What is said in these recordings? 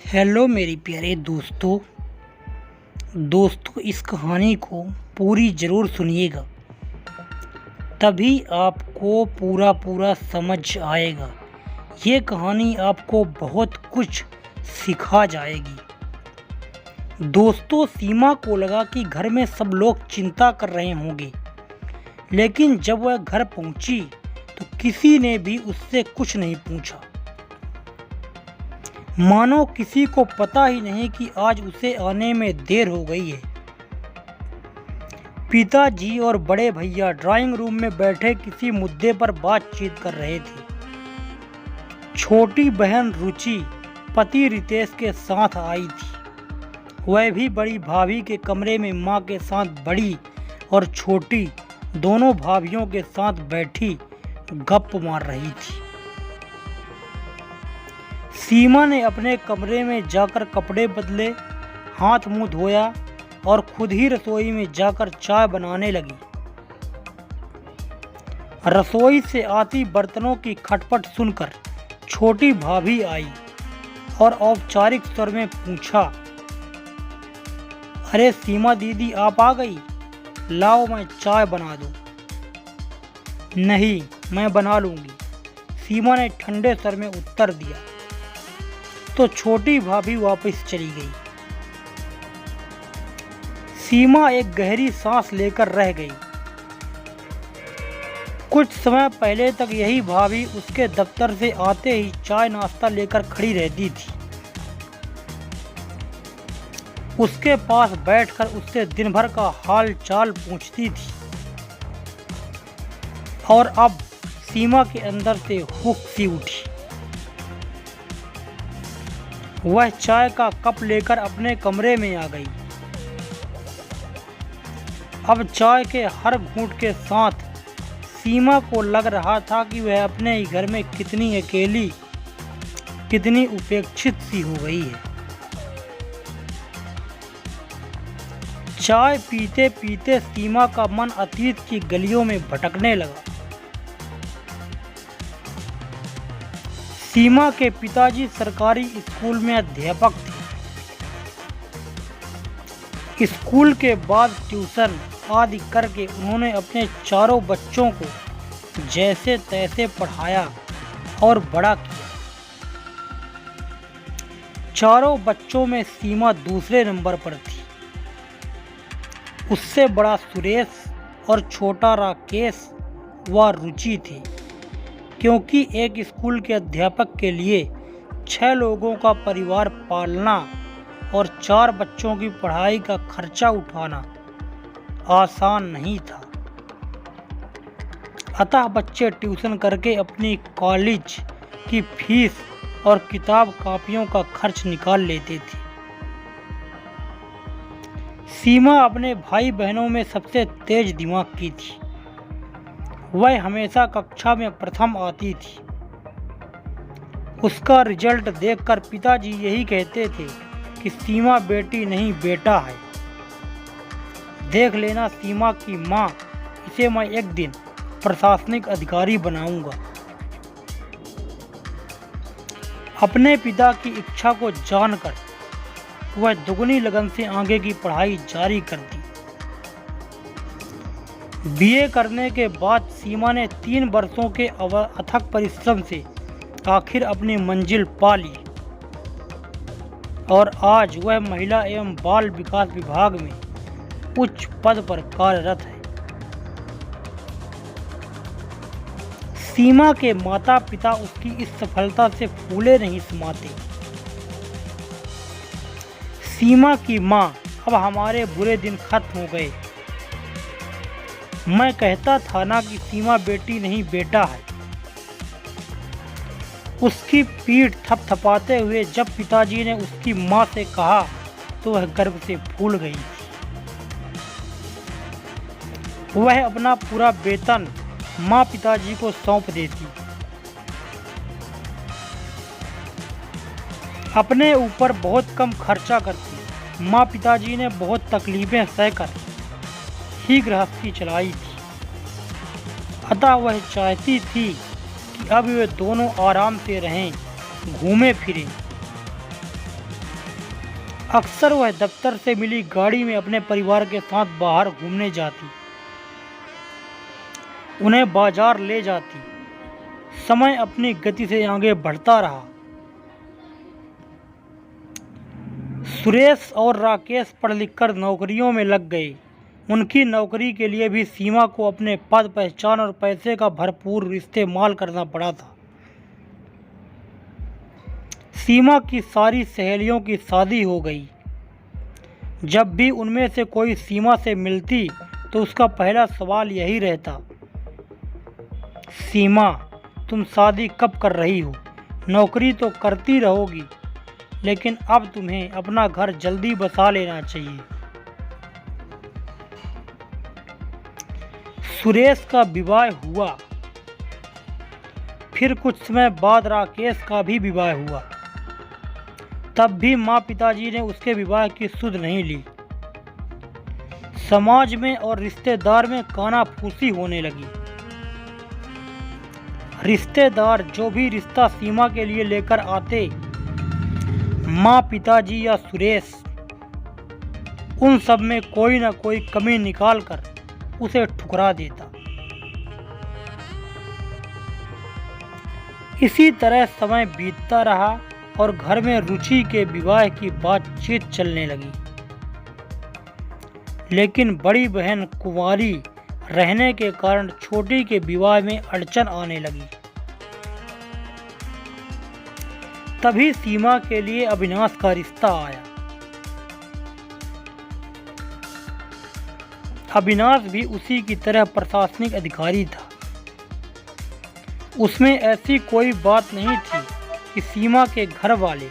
Hello मेरे प्यारे दोस्तों इस कहानी को पूरी ज़रूर सुनिएगा, तभी आपको पूरा समझ आएगा। ये कहानी आपको बहुत कुछ सिखा जाएगी। दोस्तों, सीमा को लगा कि घर में सब लोग चिंता कर रहे होंगे, लेकिन जब वह घर पहुंची तो किसी ने भी उससे कुछ नहीं पूछा। मानो किसी को पता ही नहीं कि आज उसे आने में देर हो गई है। पिताजी और बड़े भैया ड्राइंग रूम में बैठे किसी मुद्दे पर बातचीत कर रहे थे। छोटी बहन रुचि पति रितेश के साथ आई थी। वह भी बड़ी भाभी के कमरे में मां के साथ बड़ी और छोटी दोनों भाभियों के साथ बैठी गप मार रही थी। सीमा ने अपने कमरे में जाकर कपड़े बदले, हाथ मुंह धोया और खुद ही रसोई में जाकर चाय बनाने लगी। रसोई से आती बर्तनों की खटपट सुनकर छोटी भाभी आई और औपचारिक स्वर में पूछा, अरे सीमा दीदी, आप आ गई? लाओ मैं चाय बना दूं। नहीं, मैं बना लूंगी, सीमा ने ठंडे स्वर में उत्तर दिया। तो छोटी भाभी वापस चली गई। सीमा एक गहरी सांस लेकर रह गई। कुछ समय पहले तक यही भाभी उसके दफ्तर से आते ही चाय नाश्ता लेकर खड़ी रहती थी। उसके पास बैठकर उससे दिन भर का हाल चाल पूछती थी। और अब सीमा के अंदर से हुक सी उठी। वह चाय का कप लेकर अपने कमरे में आ गई। अब चाय के हर घूंट के साथ सीमा को लग रहा था कि वह अपने ही घर में कितनी अकेली, कितनी उपेक्षित सी हो गई है। चाय पीते पीते सीमा का मन अतीत की गलियों में भटकने लगा। सीमा के पिताजी सरकारी स्कूल में अध्यापक थे। स्कूल के बाद ट्यूशन आदि करके उन्होंने अपने चारों बच्चों को जैसे तैसे पढ़ाया और बड़ा किया। चारों बच्चों में सीमा दूसरे नंबर पर थी। उससे बड़ा सुरेश और छोटा राकेश व रुचि थे। क्योंकि एक स्कूल के अध्यापक के लिए 6 लोगों का परिवार पालना और 4 बच्चों की पढ़ाई का खर्चा उठाना आसान नहीं था। अतः बच्चे ट्यूशन करके अपनी कॉलेज की फीस और किताब कापियों का खर्च निकाल लेते थे। सीमा अपने भाई बहनों में सबसे तेज दिमाग की थी। वह हमेशा कक्षा में प्रथम आती थी। उसका रिजल्ट देखकर पिताजी यही कहते थे कि सीमा बेटी नहीं बेटा है। देख लेना सीमा की माँ, इसे मैं एक दिन प्रशासनिक अधिकारी बनाऊंगा। अपने पिता की इच्छा को जानकर वह दुगनी लगन से आगे की पढ़ाई जारी कर दी। बीए करने के बाद सीमा ने 3 वर्षों के अथक परिश्रम से आखिर अपनी मंजिल पा ली और आज वह महिला एवं बाल विकास विभाग में उच्च पद पर कार्यरत है। सीमा के माता पिता उसकी इस सफलता से फूले नहीं समाते। सीमा की माँ, अब हमारे बुरे दिन खत्म हो गए। मैं कहता था ना कि सीमा बेटी नहीं बेटा है। उसकी पीठ थपथपाते हुए जब पिताजी ने उसकी मां से कहा तो वह गर्व से फूल गई। वह अपना पूरा वेतन मां पिताजी को सौंप देती। अपने ऊपर बहुत कम खर्चा करती। मां पिताजी ने बहुत तकलीफें सहकर ही गृहस्थी चलाई थी। अतः वह चाहती थी कि अब वे दोनों आराम से रहें, घूमे फिरें। अक्सर वह दफ्तर से मिली गाड़ी में अपने परिवार के साथ बाहर घूमने जाती, उन्हें बाजार ले जाती। समय अपनी गति से आगे बढ़ता रहा। सुरेश और राकेश पढ़ लिखकर नौकरियों में लग गए। उनकी नौकरी के लिए भी सीमा को अपने पद, पहचान और पैसे का भरपूर इस्तेमाल करना पड़ा था। सीमा की सारी सहेलियों की शादी हो गई। जब भी उनमें से कोई सीमा से मिलती तो उसका पहला सवाल यही रहता, सीमा, तुम शादी कब कर रही हो? नौकरी तो करती रहोगी, लेकिन अब तुम्हें अपना घर जल्दी बसा लेना चाहिए। सुरेश का विवाह हुआ। फिर कुछ समय बाद राकेश का भी विवाह हुआ। तब भी माँ पिताजी ने उसके विवाह की सुध नहीं ली। समाज में और रिश्तेदार में कानाफूसी होने लगी। रिश्तेदार जो भी रिश्ता सीमा के लिए लेकर आते, माँ पिताजी या सुरेश, उन सब में कोई ना कोई कमी निकालकर उसे ठुकरा देता। इसी तरह समय बीतता रहा और घर में रुचि के विवाह की बातचीत चलने लगी। लेकिन बड़ी बहन कुंवारी रहने के कारण छोटी के विवाह में अड़चन आने लगी। तभी सीमा के लिए अविनाश का रिश्ता आया। अविनाश भी उसी की तरह प्रशासनिक अधिकारी था। उसमें ऐसी कोई बात नहीं थी कि सीमा के घर वाले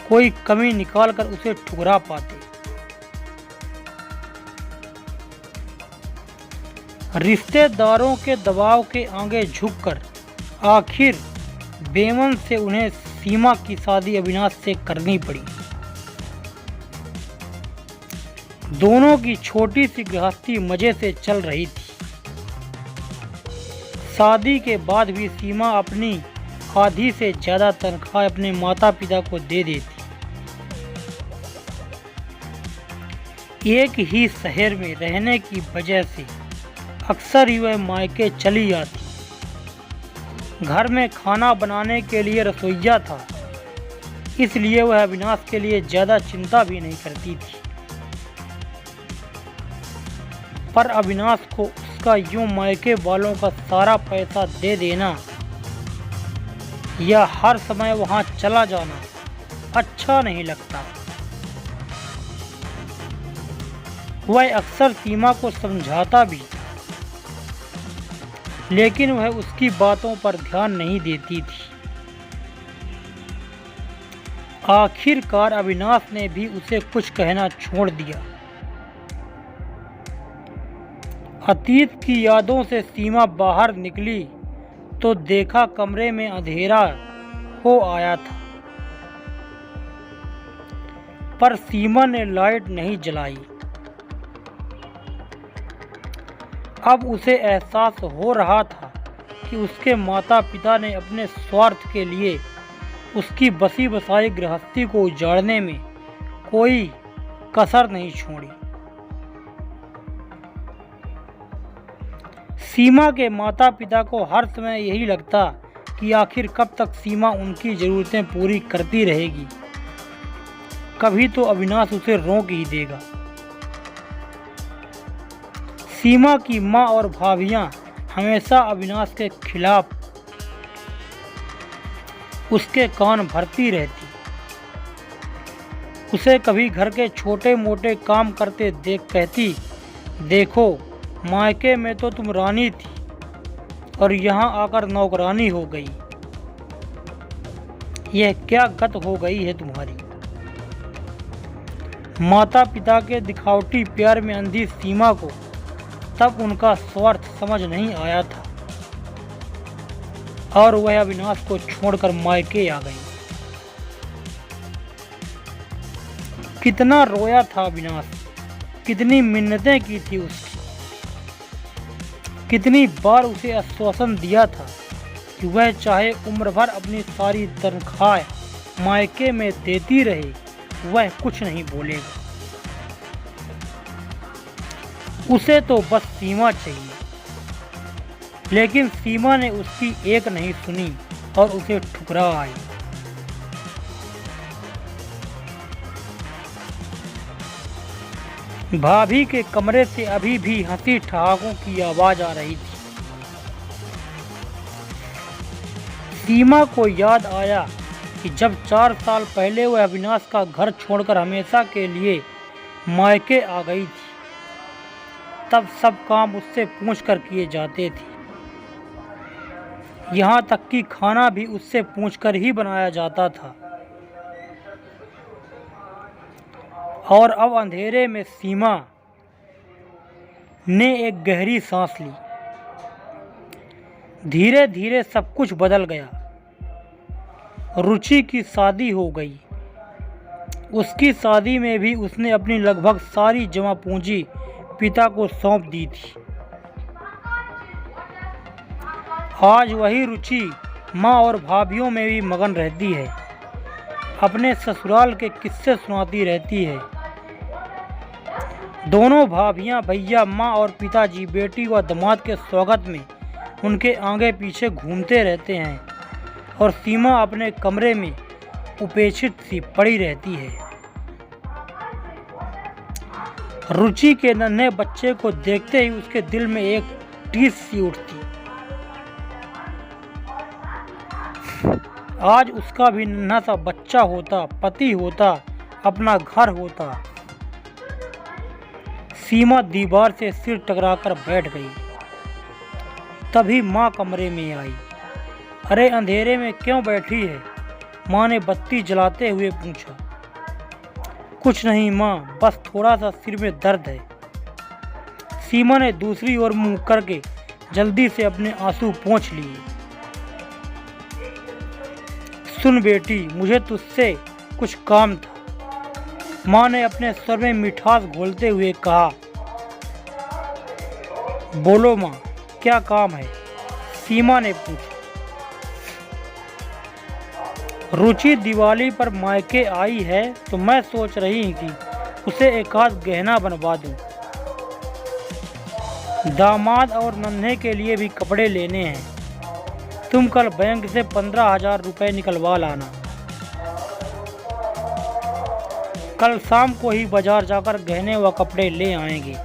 कोई कमी निकालकर उसे ठुकरा पाते। रिश्तेदारों के दबाव के आगे झुककर आखिर बेमन से उन्हें सीमा की शादी अविनाश से करनी पड़ी। दोनों की छोटी सी गृहस्थी मजे से चल रही थी। शादी के बाद भी सीमा अपनी आधी से ज़्यादा तनख्वाह अपने माता पिता को दे देती। एक ही शहर में रहने की वजह से अक्सर ही वह मायके चली जाती। घर में खाना बनाने के लिए रसोइया था, इसलिए वह अविनाश के लिए ज़्यादा चिंता भी नहीं करती थी। पर अविनाश को उसका यूं मायके वालों का सारा पैसा दे देना या हर समय वहां चला जाना अच्छा नहीं लगता। वह अक्सर सीमा को समझाता भी, लेकिन वह उसकी बातों पर ध्यान नहीं देती थी। आखिरकार अविनाश ने भी उसे कुछ कहना छोड़ दिया। अतीत की यादों से सीमा बाहर निकली तो देखा कमरे में अंधेरा हो आया था, पर सीमा ने लाइट नहीं जलाई। अब उसे एहसास हो रहा था कि उसके माता पिता ने अपने स्वार्थ के लिए उसकी बसी बसाई गृहस्थी को उजाड़ने में कोई कसर नहीं छोड़ी। सीमा के माता पिता को हर समय यही लगता कि आखिर कब तक सीमा उनकी ज़रूरतें पूरी करती रहेगी, कभी तो अविनाश उसे रोक ही देगा। सीमा की माँ और भाभियाँ हमेशा अविनाश के खिलाफ उसके कान भरती रहती। उसे कभी घर के छोटे मोटे काम करते देख कहती, देखो मायके में तो तुम रानी थी और यहाँ आकर नौकरानी हो गई। यह क्या गत हो गई है तुम्हारी। माता पिता के दिखावटी प्यार में अंधी सीमा को तब उनका स्वार्थ समझ नहीं आया था और वह अविनाश को छोड़कर मायके आ गई। कितना रोया था अविनाश, कितनी मिन्नतें की थी उसकी, कितनी बार उसे आश्वासन दिया था कि वह चाहे उम्र भर अपनी सारी तनख्वाह मायके में देती रहे, वह कुछ नहीं बोलेगा। उसे तो बस सीमा चाहिए। लेकिन सीमा ने उसकी एक नहीं सुनी और उसे ठुकरा आई। भाभी के कमरे से अभी भी हंसी ठहाकों की आवाज आ रही थी। सीमा को याद आया कि जब 4 साल पहले वह अविनाश का घर छोड़कर हमेशा के लिए मायके आ गई थी, तब सब काम उससे पूछकर किए जाते थे। यहाँ तक कि खाना भी उससे पूछकर ही बनाया जाता था। और अब अंधेरे में सीमा ने एक गहरी सांस ली। धीरे धीरे सब कुछ बदल गया। रुचि की शादी हो गई। उसकी शादी में भी उसने अपनी लगभग सारी जमा पूंजी पिता को सौंप दी थी। आज वही रुचि माँ और भाभीियों में भी मगन रहती है। अपने ससुराल के किस्से सुनाती रहती है। दोनों भाभियां, भैया, माँ और पिताजी बेटी व दामाद के स्वागत में उनके आगे पीछे घूमते रहते हैं और सीमा अपने कमरे में उपेक्षित सी पड़ी रहती है। रुचि के नन्हे बच्चे को देखते ही उसके दिल में एक टीस सी उठती। आज उसका भी नन्हा सा बच्चा होता, पति होता, अपना घर होता। सीमा दीवार से सिर टकराकर बैठ गई। तभी माँ कमरे में आई। अरे अंधेरे में क्यों बैठी है? माँ ने बत्ती जलाते हुए पूछा। कुछ नहीं माँ, बस थोड़ा सा सिर में दर्द है। सीमा ने दूसरी ओर मुंह करके जल्दी से अपने आंसू पोंछ लिए। सुन बेटी, मुझे तुझसे कुछ काम था। माँ ने अपने स्वर में मिठास घोलते हुए कहा। बोलो माँ, क्या काम है? सीमा ने पूछा। रुचि दिवाली पर मायके आई है तो मैं सोच रही हूँ कि उसे एक आध गहना बनवा दूँ। दामाद और नन्हे के लिए भी कपड़े लेने हैं। तुम कल बैंक से 15,000 रुपये निकलवा लाना। कल शाम को ही बाजार जाकर गहने व कपड़े ले आएंगे।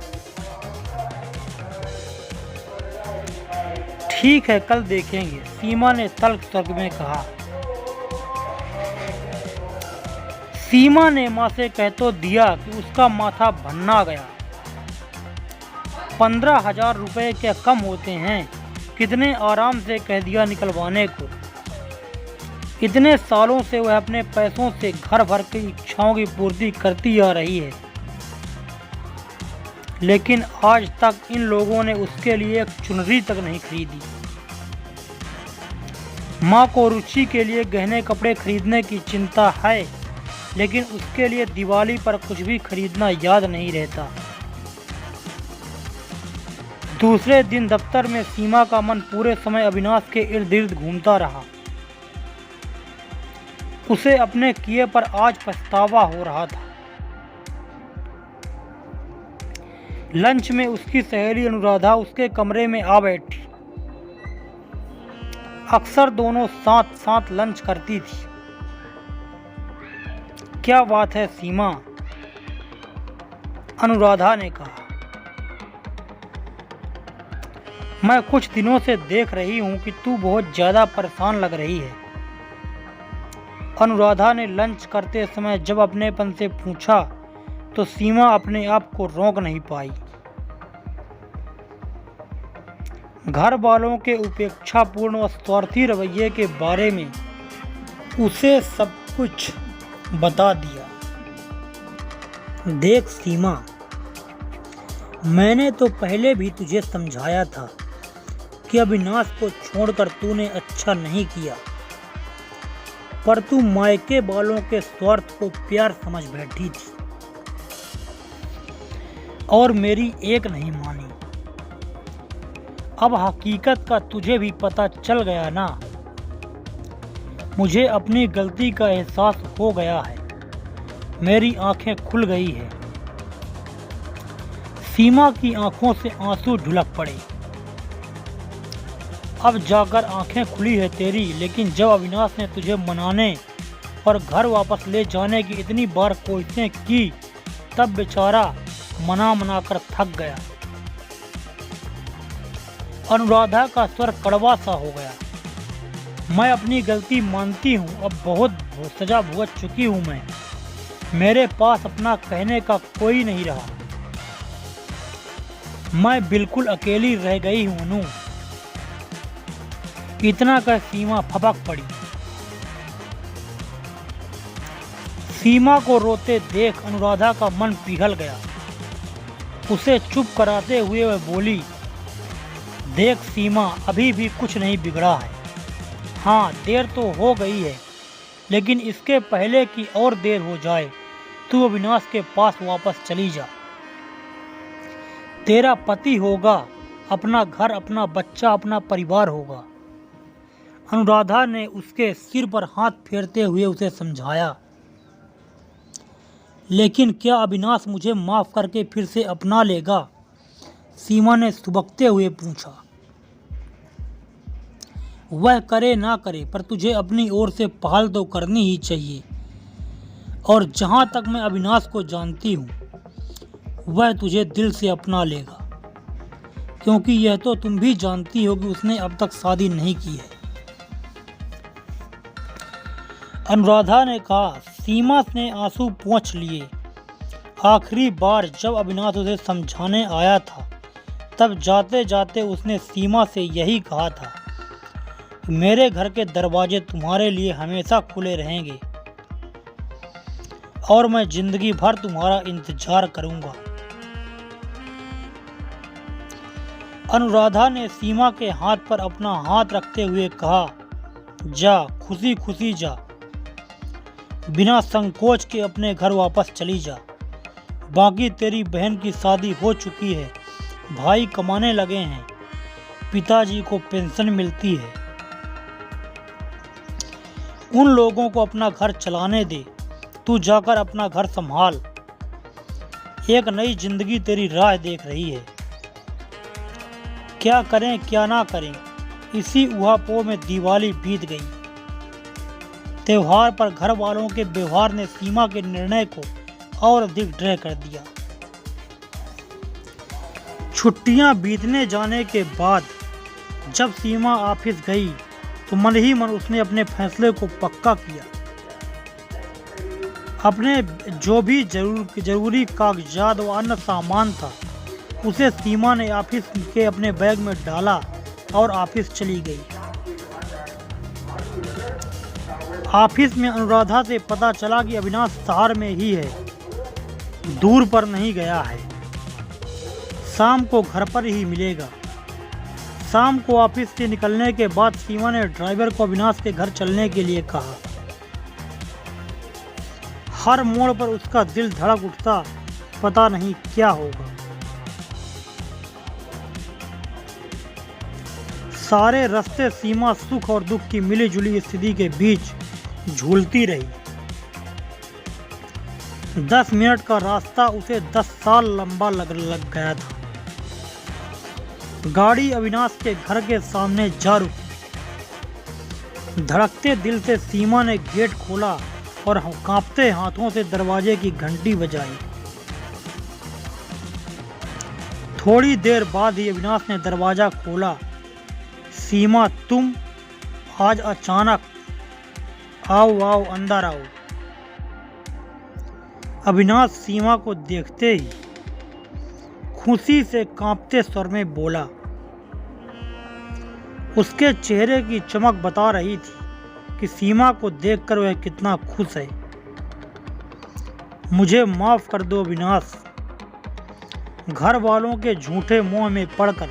ठीक है, कल देखेंगे, सीमा ने तल्ख स्वर में कहा। सीमा ने माँ से कह तो दिया कि उसका माथा भन्ना गया। 15,000 रुपये क्या कम होते हैं? कितने आराम से कह दिया निकलवाने को। इतने सालों से वह अपने पैसों से घर भर की इच्छाओं की पूर्ति करती आ रही है, लेकिन आज तक इन लोगों ने उसके लिए एक चुनरी तक नहीं खरीदी। माँ को रुचि के लिए गहने कपड़े खरीदने की चिंता है, लेकिन उसके लिए दिवाली पर कुछ भी खरीदना याद नहीं रहता। दूसरे दिन दफ्तर में सीमा का मन पूरे समय अविनाश के इर्द गिर्द घूमता रहा। उसे अपने किए पर आज पछतावा हो रहा था। लंच में उसकी सहेली अनुराधा उसके कमरे में आ बैठी। अक्सर दोनों साथ साथ लंच करती थी। क्या बात है सीमा? अनुराधा ने कहा। मैं कुछ दिनों से देख रही हूँ कि तू बहुत ज़्यादा परेशान लग रही है। अनुराधा ने लंच करते समय जब अपनेपन से पूछा तो सीमा अपने आप को रोक नहीं पाई। घर वालों के उपेक्षापूर्ण और स्वार्थी रवैये के बारे में उसे सब कुछ बता दिया। देख सीमा, मैंने तो पहले भी तुझे समझाया था कि अविनाश को छोड़कर तूने अच्छा नहीं किया, पर तू मायके वालों के स्वार्थ को प्यार समझ बैठी थी और मेरी एक नहीं मानी। अब हकीकत का तुझे भी पता चल गया ना। मुझे अपनी गलती का एहसास हो गया है मेरी आंखें खुल गई है। सीमा की आंखों से आंसू ढुलक पड़े। अब जाकर आंखें खुली है तेरी, लेकिन जब अविनाश ने तुझे मनाने और घर वापस ले जाने की इतनी बार कोशिशें की, तब बेचारा मना मना कर थक गया। अनुराधा का स्वर कड़वा सा हो गया। मैं अपनी गलती मानती हूँ, अब बहुत सजा भुगत चुकी हूँ मैं। मेरे पास अपना कहने का कोई नहीं रहा। मैं बिल्कुल अकेली रह गई हूँ अनु। इतना कर सीमा फपक पड़ी। सीमा को रोते देख अनुराधा का मन पिघल गया। उसे चुप कराते हुए वह बोली, देख सीमा, अभी भी कुछ नहीं बिगड़ा है। हाँ, देर तो हो गई है, लेकिन इसके पहले कि और देर हो जाए, तू अविनाश के पास वापस चली जा। तेरा पति होगा, अपना घर, अपना बच्चा, अपना परिवार होगा। अनुराधा ने उसके सिर पर हाथ फेरते हुए उसे समझाया। लेकिन क्या अविनाश मुझे माफ करके फिर से अपना लेगा? सीमा ने सुबकते हुए पूछा। वह करे ना करे, पर तुझे अपनी ओर से पहल तो करनी ही चाहिए। और जहां तक मैं अविनाश को जानती हूँ, वह तुझे दिल से अपना लेगा, क्योंकि यह तो तुम भी जानती हो कि उसने अब तक शादी नहीं की है। अनुराधा ने कहा। सीमा ने आंसू पोंछ लिए। आखिरी बार जब अविनाश उसे समझाने आया था, तब जाते जाते उसने सीमा से यही कहा था कि मेरे घर के दरवाजे तुम्हारे लिए हमेशा खुले रहेंगे और मैं जिंदगी भर तुम्हारा इंतजार करूंगा। अनुराधा ने सीमा के हाथ पर अपना हाथ रखते हुए कहा, जा, खुशी खुशी जा, बिना संकोच के अपने घर वापस चली जा। बाकी तेरी बहन की शादी हो चुकी है, भाई कमाने लगे हैं, पिताजी को पेंशन मिलती है। उन लोगों को अपना घर चलाने दे, तू जाकर अपना घर संभाल। एक नई जिंदगी तेरी राह देख रही है। क्या करें क्या ना करें, इसी उहापोह में दिवाली बीत गई। त्योहार पर घर वालों के व्यवहार ने सीमा के निर्णय को और अधिक दृढ़ कर दिया। छुट्टियां बीतने जाने के बाद जब सीमा ऑफिस गई, तो मन ही मन उसने अपने फैसले को पक्का किया। अपने जो भी जरूरी कागजात व अन्य सामान था, उसे सीमा ने ऑफिस के अपने बैग में डाला और ऑफिस चली गई। ऑफिस में अनुराधा से पता चला कि अविनाश शहर में ही है, दूर पर नहीं गया है। शाम को घर पर ही मिलेगा। शाम को ऑफिस से निकलने के बाद सीमा ने ड्राइवर को अविनाश के घर चलने के लिए कहा। हर मोड़ पर उसका दिल धड़क उठता, पता नहीं क्या होगा। सारे रास्ते सीमा सुख और दुख की मिली-जुली स्थिति के बीच झूलती रही। 10 मिनट का रास्ता उसे 10 साल लंबा लग गया था। गाड़ी अविनाश के घर के सामने जा रुकी। धड़कते दिल से सीमा ने गेट खोला और कांपते हाथों से दरवाजे की घंटी बजाई। थोड़ी देर बाद ही अविनाश ने दरवाजा खोला। सीमा, तुम आज अचानक? आओ आओ, अंदर आओ। अविनाश सीमा को देखते ही खुशी से कांपते स्वर में बोला। उसके चेहरे की चमक बता रही थी कि सीमा को देखकर वह कितना खुश है। मुझे माफ कर दो अविनाश। घर वालों के झूठे मोह में पड़कर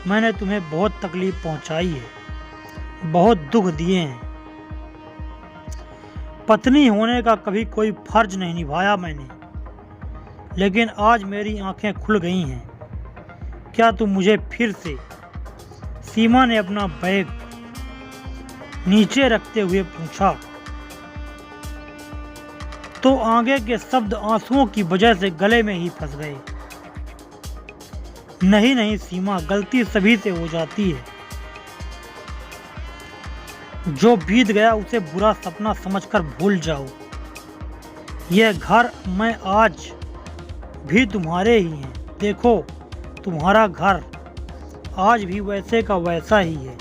मैंने तुम्हें बहुत तकलीफ पहुंचाई है, बहुत दुख दिए हैं। पत्नी होने का कभी कोई फर्ज नहीं निभाया मैंने, लेकिन आज मेरी आंखें खुल गई हैं। क्या तुम मुझे फिर से? सीमा ने अपना बैग नीचे रखते हुए पूछा। तो आगे के शब्द आंसुओं की वजह से गले में ही फंस गए। नहीं सीमा, गलती सभी से हो जाती है। जो बीत गया उसे बुरा सपना समझकर भूल जाओ। यह घर मैं आज भी तुम्हारे ही हैं। देखो, तुम्हारा घर आज भी वैसे का वैसा ही है।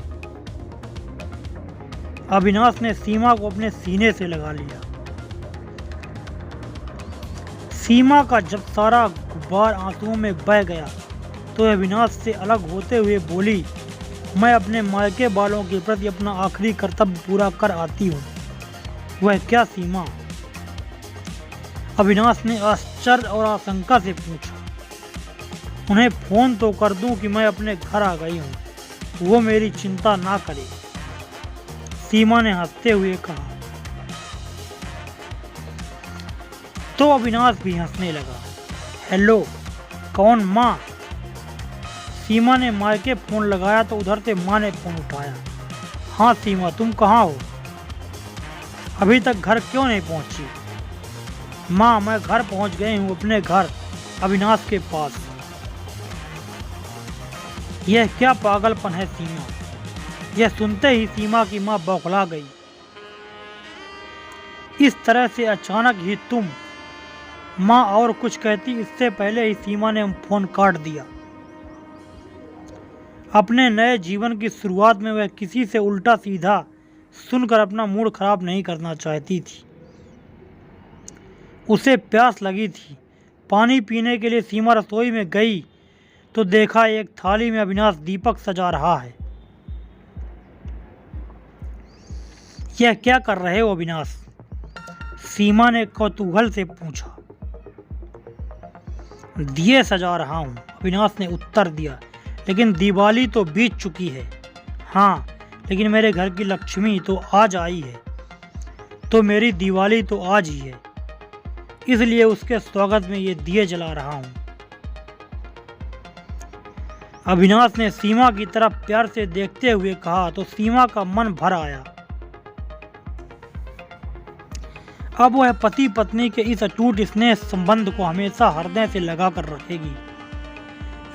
अविनाश ने सीमा को अपने सीने से लगा लिया। सीमा का जब सारा गुब्बार आंसुओं में बह गया तो अविनाश से अलग होते हुए बोली, मैं अपने मायके वालों के प्रति अपना आखिरी कर्तव्य पूरा कर आती हूँ। वह क्या सीमा? अविनाश ने आश्चर्य और आशंका से पूछा। उन्हें फोन तो कर दूं कि मैं अपने घर आ गई हूँ, वो मेरी चिंता ना करे। सीमा ने हंसते हुए कहा। तो अविनाश भी हंसने लगा। हेलो, कौन? माँ? सीमा ने मायके फोन लगाया तो उधर से माँ ने फोन उठाया। हाँ सीमा, तुम कहाँ हो? अभी तक घर क्यों नहीं पहुँची? माँ, मैं घर पहुँच गई हूँ, अपने घर अविनाश के पास। यह क्या पागलपन है सीमा? यह सुनते ही सीमा की माँ बौखला गई। इस तरह से अचानक ही तुम? माँ और कुछ कहती इससे पहले ही सीमा ने फोन काट दिया। अपने नए जीवन की शुरुआत में वह किसी से उल्टा सीधा सुनकर अपना मूड खराब नहीं करना चाहती थी। उसे प्यास लगी थी। पानी पीने के लिए सीमा रसोई में गई तो देखा एक थाली में अविनाश दीपक सजा रहा है। यह क्या कर रहे हो अविनाश? सीमा ने कौतूहल से पूछा। दिए सजा रहा हूँ, अविनाश ने उत्तर दिया। लेकिन दिवाली तो बीत चुकी है। हाँ, लेकिन मेरे घर की लक्ष्मी तो आज आई है, तो मेरी दिवाली तो आज ही है, इसलिए उसके स्वागत में ये दिए जला रहा हूँ। अविनाश ने सीमा की तरफ प्यार से देखते हुए कहा तो सीमा का मन भर आया। अब वह पति पत्नी के इस अटूट स्नेह संबंध को हमेशा हृदय से लगा कर रखेगी।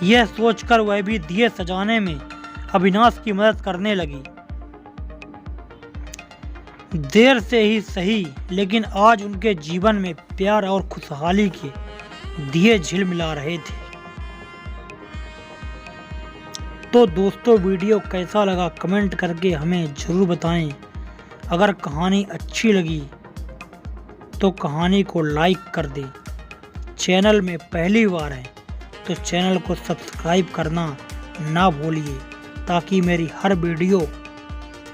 यह सोचकर वह भी दिए सजाने में अविनाश की मदद करने लगी। देर से ही सही, लेकिन आज उनके जीवन में प्यार और खुशहाली के दिए झिलमिला रहे थे। तो दोस्तों, वीडियो कैसा लगा कमेंट करके हमें ज़रूर बताएं। अगर कहानी अच्छी लगी तो कहानी को लाइक कर दें। चैनल में पहली बार है तो चैनल को सब्सक्राइब करना ना भूलिए, ताकि मेरी हर वीडियो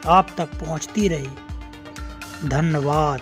आप तक पहुंचती रहे। धन्यवाद।